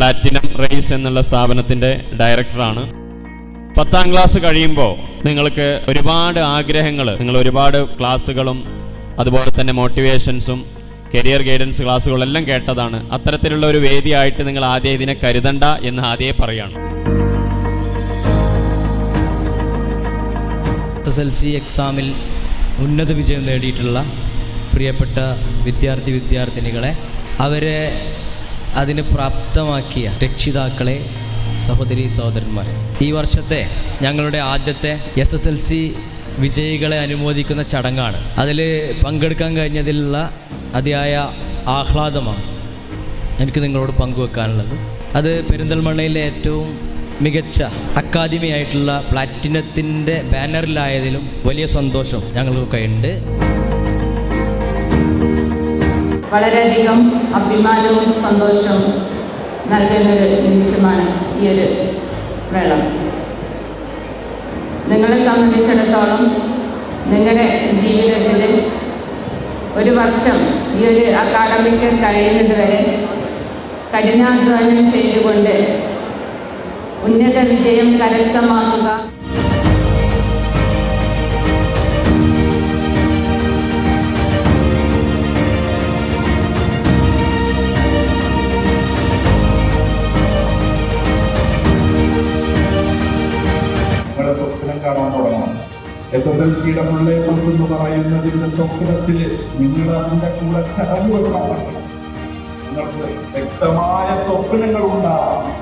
Platinum raise എന്നുള്ള സ്ഥാപനത്തിൻ്റെ ഡയറക്ടറാണ്. 10ാം ക്ലാസ് കഴിയുമ്പോൾ നിങ്ങൾക്ക് ഒരുപാട് ആഗ്രഹങ്ങൾ, നിങ്ങൾ ഒരുപാട് ക്ലാസ്സുകളും അതുപോലെ തന്നെ മോട്ടിവേഷൻസും കരിയർ ഗൈഡൻസ് ക്ലാസ്സുകളെല്ലാം കേട്ടതാണ്. അത്തരത്തിലുള്ള ഒരു വേദിയായിട്ട് നിങ്ങൾ ആദ്യം ഇതിനെ കരുതണ്ട എന്ന് ആദ്യമേ പറയാണ്. SSLC എക്സാമിൽ ഉന്നത വിജയം നേടിയിട്ടുള്ള പ്രിയപ്പെട്ട വിദ്യാർത്ഥിനികളെ, അവരെ അതിന് പ്രാപ്തമാക്കിയ രക്ഷിതാക്കളെ, സഹോദരി സഹോദരന്മാർ, ഈ വർഷത്തെ ഞങ്ങളുടെ ആദ്യത്തെ SSLC വിജയികളെ അനുമോദിക്കുന്ന ചടങ്ങാണ്. അതിൽ പങ്കെടുക്കാൻ കഴിഞ്ഞതിലുള്ള അതിയായ ആഹ്ലാദമാണ് എനിക്ക് നിങ്ങളോട് പങ്കുവെക്കാനുള്ളത്. അത് പെരിന്തൽമണ്ണയിലെ ഏറ്റവും മികച്ച അക്കാദമി ആയിട്ടുള്ള പ്ലാറ്റിനത്തിൻ്റെ ബാനറിലായതിലും വലിയ സന്തോഷം ഞങ്ങൾക്കൊക്കെ ഉണ്ട്. വളരെയധികം അഭിമാനവും സന്തോഷവും നൽകുന്നൊരു നിമിഷമാണ് ഈ ഒരു വേള. നിങ്ങളെ സംബന്ധിച്ചിടത്തോളം നിങ്ങളുടെ ജീവിതത്തിൽ ഒരു വർഷം ഈ ഒരു അക്കാഡമിക്ക് കഴിയുന്നത് വരെ കഠിനാധ്വാനം ചെയ്തുകൊണ്ട് ഉന്നത വിജയം കരസ്ഥമാക്കുക. സ്വപ്നം കാണാൻ തുടങ്ങണം. SSLCയുടെ മുള്ളേ പ്ലസ് എന്ന് പറയുന്നതിന്റെ സ്വപ്നത്തിൽ നിങ്ങൾ അതിന്റെ കൂടെ ചടങ്ങ് വെക്കാൻ പറ്റണം. നിങ്ങൾക്ക് വ്യക്തമായ സ്വപ്നങ്ങൾ ഉണ്ടാവണം.